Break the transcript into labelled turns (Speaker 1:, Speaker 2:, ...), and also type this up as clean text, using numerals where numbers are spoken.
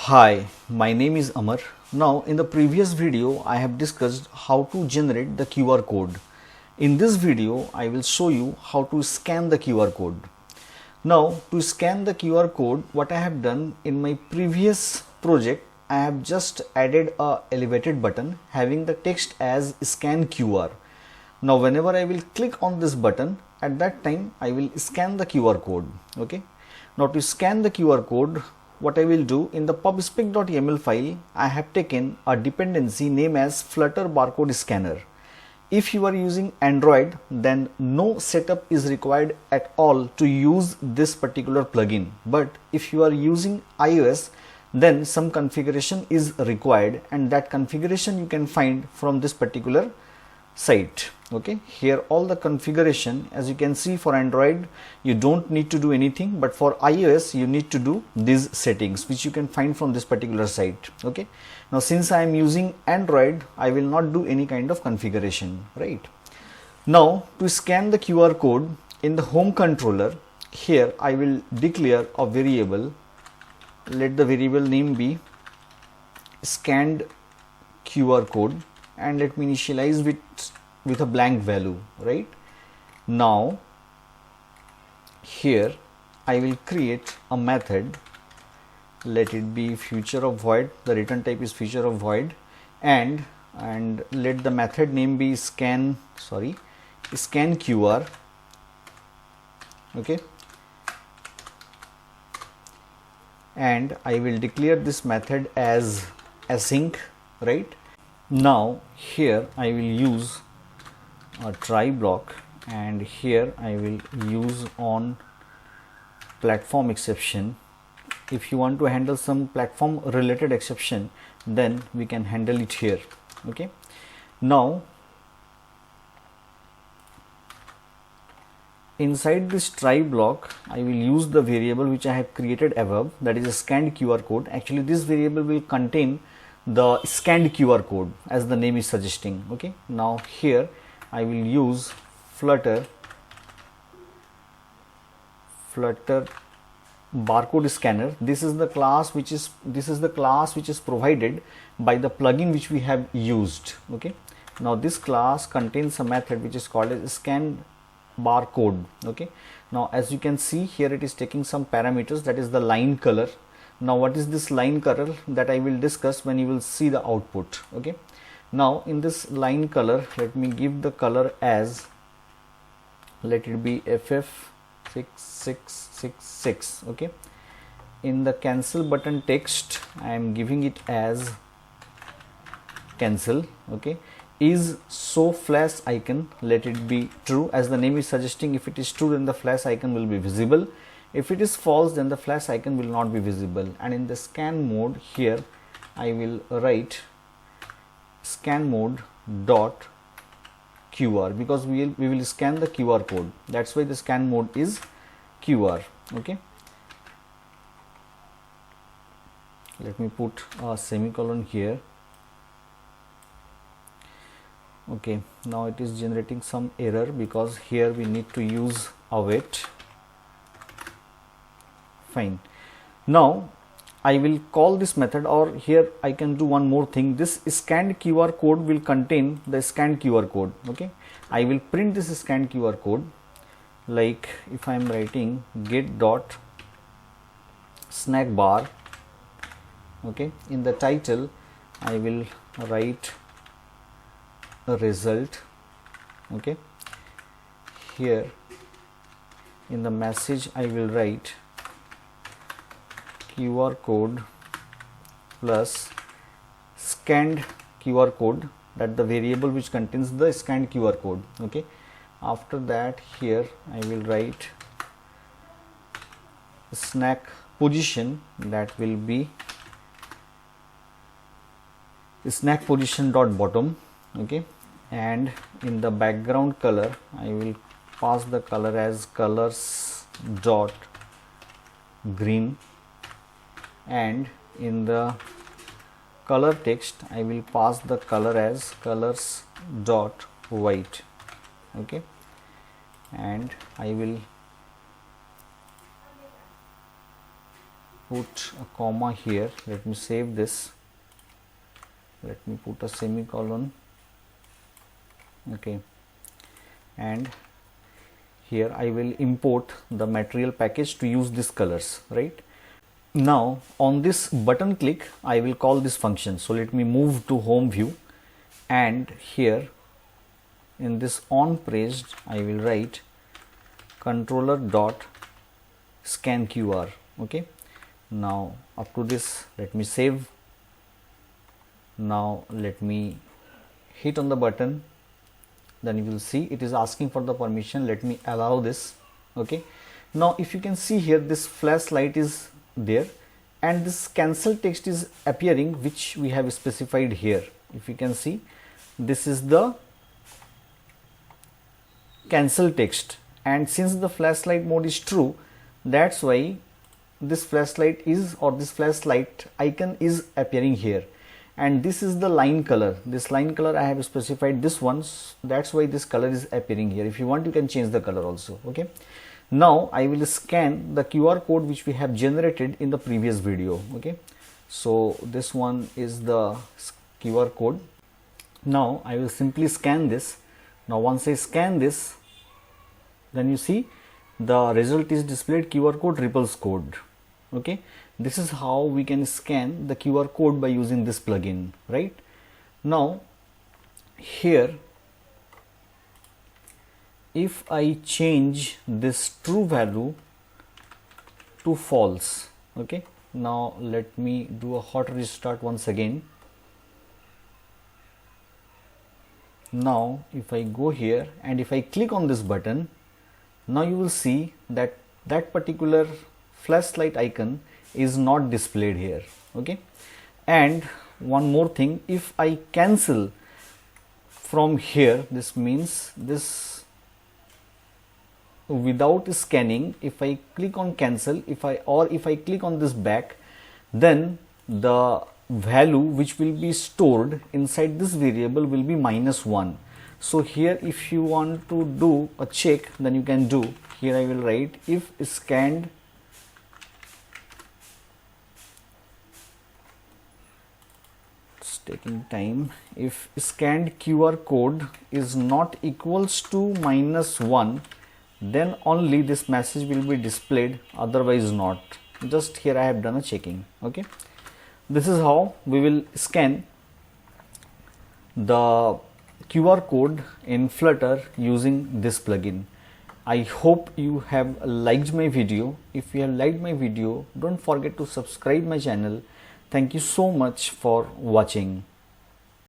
Speaker 1: Hi, my name is Amar. Now in the previous video I have discussed how to generate the QR code. In this video I will show you how to scan the QR code. Now to scan the QR code, what I have done in my previous project, I have just added a elevated button having the text as scan QR. Now whenever I will click on this button, at that time I will scan the QR code. Okay. Now to scan the QR code, what I will do, in the pubspec.yaml file, I have taken a dependency name as Flutter barcode scanner. If you are using Android, then no setup is required at all to use this particular plugin. But if you are using iOS, then some configuration is required, and that configuration you can find from this particular site. Okay, here all the configuration, as you can see, for Android you don't need to do anything, but for iOS you need to do these settings, which you can find from this particular site. Okay, now since I am using Android, I will not do any kind of configuration, right? Now to scan the QR code, in the home controller, here I will declare a variable. Let the variable name be scanned QR code, and let me initialize with a blank value. Right now here I will create a method. Let it be future of void. The return type is future of void, and let the method name be scan QR. Okay, and I will declare this method as async. Right now here I will use a try block, and here I will use on platform exception. If you want to handle some platform related exception, then we can handle it here. Okay, now inside this try block I will use the variable which I have created above, that is a scanned QR code. Actually this variable will contain the scanned QR code as the name is suggesting. Okay, now here I will use Flutter barcode scanner. This is the class which is provided by the plugin which we have used. Okay, now this class contains a method which is called as scan barcode. Okay, now as you can see here, it is taking some parameters, that is the line color. Now what is this line color, that I will discuss when you will see the output. Okay, now in this line color, let me give the color as, let it be FF6666. Okay, in the cancel button text I am giving it as cancel. Okay, is show flash icon, let it be true, as the name is suggesting. If it is true, then the flash icon will be visible. If it is false, then the flash icon will not be visible. And in the scan mode, here I will write scan mode dot QR, because we will scan the QR code. That's why the scan mode is QR. Okay, let me put a semicolon here. Okay, now it is generating some error because here we need to use await. Fine. Now I will call this method, or here I can do one more thing. This scanned QR code will contain the scanned QR code. Okay, I will print this scanned QR code, like if I am writing get dot snack bar. Okay, in the title I will write a result. Okay, here in the message I will write QR code plus scanned QR code, that the variable which contains the scanned QR code. Okay, after that here I will write snack position, that will be snack position dot bottom. Okay, and in the background color I will pass the color as colors dot green, and in the color text I will pass the color as colors dot white. Okay, and I will put a comma here. Let me save this. Let me put a semicolon. Okay, and here I will import the material package to use these colors, right? Now on this button click I will call this function. So let me move to home view, and here in this on pressed I will write controller dot scan QR. Okay, now up to this let me save. Now let me hit on the button, then you will see it is asking for the permission. Let me allow this. Okay, now if you can see here, this flashlight is there and this cancel text is appearing, which we have specified here. If you can see, this is the cancel text, and since the flashlight mode is true, that's why this flashlight is, or this flashlight icon is appearing here. And this is the line color. This line color I have specified this one, that's why this color is appearing here. If you want, you can change the color also. Okay, now I will scan the QR code which we have generated in the previous video. Okay, so this one is the QR code. Now I will simply scan this. Now once I scan this, then you see the result is displayed QR code Ripples code. Okay, this is how we can scan the QR code by using this plugin, right? Now here, if I change this true value to false, okay, now let me do a hot restart once again. Now if I go here and if I click on this button, now you will see that that particular flashlight icon is not displayed here. Okay, and one more thing, if I cancel from here, this means this without scanning, if I click on cancel, if I click on this back, then the value which will be stored inside this variable will be -1. So here if you want to do a check, then you can do. Here I will write if scanned taking time, if scanned QR code is not equals to -1, then only this message will be displayed, otherwise not. Just here I have done a checking. Okay, this is how we will scan the QR code in Flutter using this plugin. I hope you have liked my video. If you have liked my video, don't forget to subscribe my channel. Thank you so much for watching.